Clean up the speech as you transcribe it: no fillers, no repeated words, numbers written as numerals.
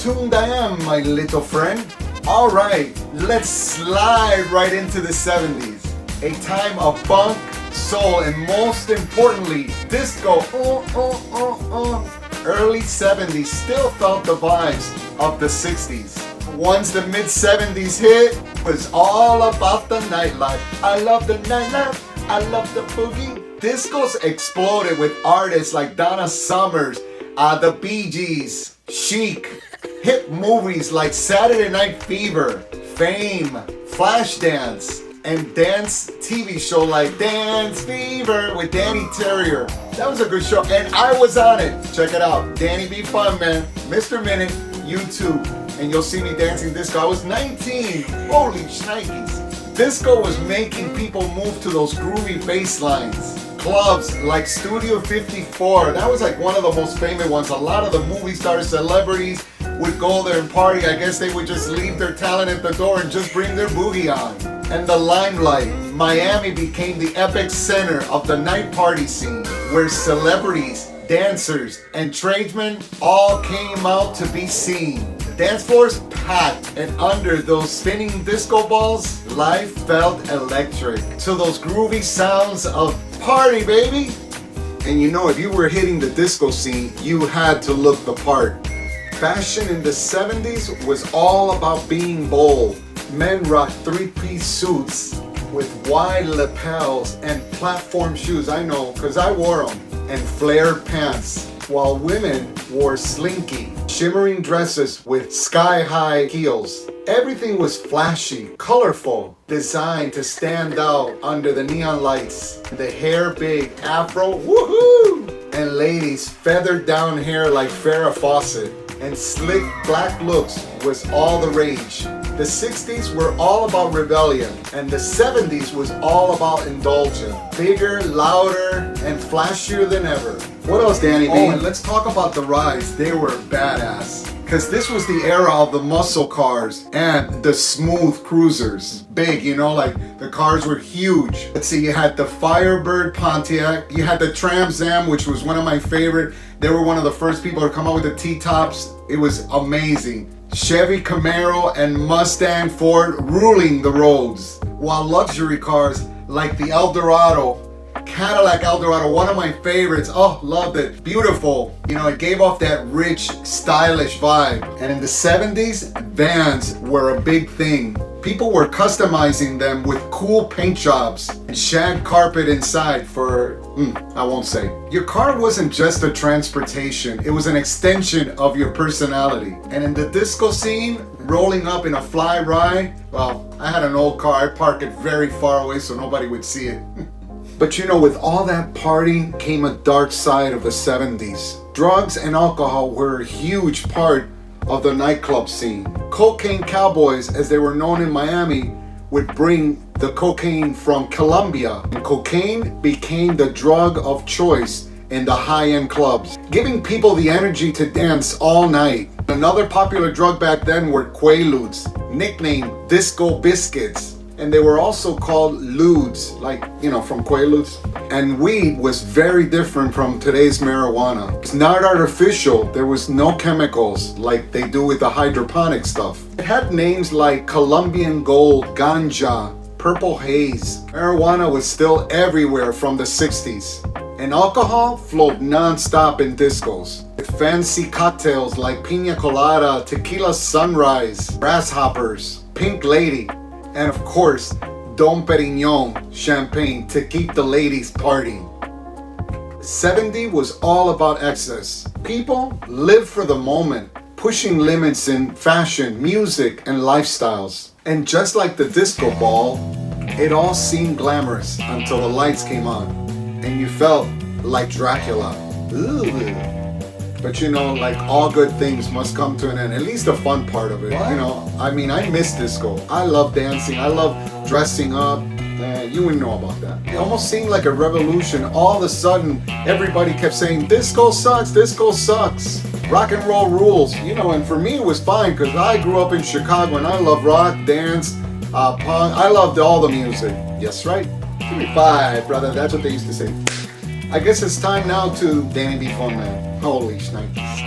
tuned I am, my little friend. Alright, let's slide right into the 70s. A time of funk, soul, and most importantly, disco. Early 70s still felt the vibes of the 60s. Once the mid 70s hit, it was all about the nightlife. I love the nightlife, I love the boogie. Discos exploded with artists like Donna Summers, the Bee Gees, Chic, hit movies like Saturday Night Fever, Fame, Flashdance, and dance TV show like Dance Fever with Danny Terrier. That was a good show, and I was on it. Check it out. Danny B. Fun, man. Mr. Minute, YouTube. And you'll see me dancing disco. I was 19. Holy shnikes. Disco was making people move to those groovy bass lines. Clubs like Studio 54, that was like one of the most famous ones. A lot of the movie stars, celebrities would go there and party. I guess they would just leave their talent at the door and just bring their boogie on. And the limelight, Miami became the epic center of the night party scene, where celebrities, dancers, and tradesmen all came out to be seen. Dance floors packed, and under those spinning disco balls, life felt electric to those groovy sounds of party, baby. And you know, if you were hitting the disco scene, you had to look the part. Fashion in the 70s was all about being bold. Men rocked three-piece suits with wide lapels and platform shoes. I know, because I wore them. And flared pants, while women wore slinky, shimmering dresses with sky-high heels. Everything was flashy, colorful, designed to stand out under the neon lights. The hair big, afro, woohoo! And ladies, feathered down hair like Farrah Fawcett. And slick black looks was all the rage. The 60s were all about rebellion, and the 70s was all about indulgence. Bigger, louder, and flashier than ever. What else, Danny? Oh, and let's talk about the rides. They were badass. Because this was the era of the muscle cars and the smooth cruisers. Big, you know, like the cars were huge. Let's see, you had the Firebird Pontiac. You had the Trans Am, which was one of my favorite. They were one of the first people to come out with the T-tops. It was amazing. Chevy Camaro and Mustang Ford ruling the roads. While luxury cars like the Eldorado, Cadillac Eldorado, one of my favorites. Oh, loved it. Beautiful. You know, it gave off that rich, stylish vibe. And in the 70s, vans were a big thing. People were customizing them with cool paint jobs and shag carpet inside for, I won't say. Your car wasn't just a transportation. It was an extension of your personality. And in the disco scene, rolling up in a fly ride, well, I had an old car. I parked it very far away so nobody would see it. But you know, with all that partying came a dark side of the 70s. Drugs and alcohol were a huge part of the nightclub scene. Cocaine cowboys, as they were known in Miami, would bring the cocaine from Colombia. And cocaine became the drug of choice in the high-end clubs, giving people the energy to dance all night. Another popular drug back then were Quaaludes, nicknamed Disco Biscuits. And they were also called ludes, like, you know, from Quaaludes. And weed was very different from today's marijuana. It's not artificial. There was no chemicals like they do with the hydroponic stuff. It had names like Colombian Gold, Ganja, Purple Haze. Marijuana was still everywhere from the 60s. And alcohol flowed non-stop in discos. With fancy cocktails like Pina Colada, Tequila Sunrise, Grasshoppers, Pink Lady, and of course, Dom Perignon champagne to keep the ladies partying. 70 was all about excess. People lived for the moment, pushing limits in fashion, music, and lifestyles. And just like the disco ball, it all seemed glamorous until the lights came on, and you felt like Dracula. Ooh. But you know, like all good things must come to an end. At least the fun part of it. What? You know, I mean, I miss disco. I love dancing. I love dressing up. You wouldn't know about that. It almost seemed like a revolution. All of a sudden, everybody kept saying, disco sucks, disco sucks. Rock and roll rules. You know, and for me it was fine because I grew up in Chicago and I love rock, dance, punk. I loved all the music. Yes, right? Give me 5, brother. That's what they used to say. I guess it's time now to Danny B. Fun Man. Holy shnikes.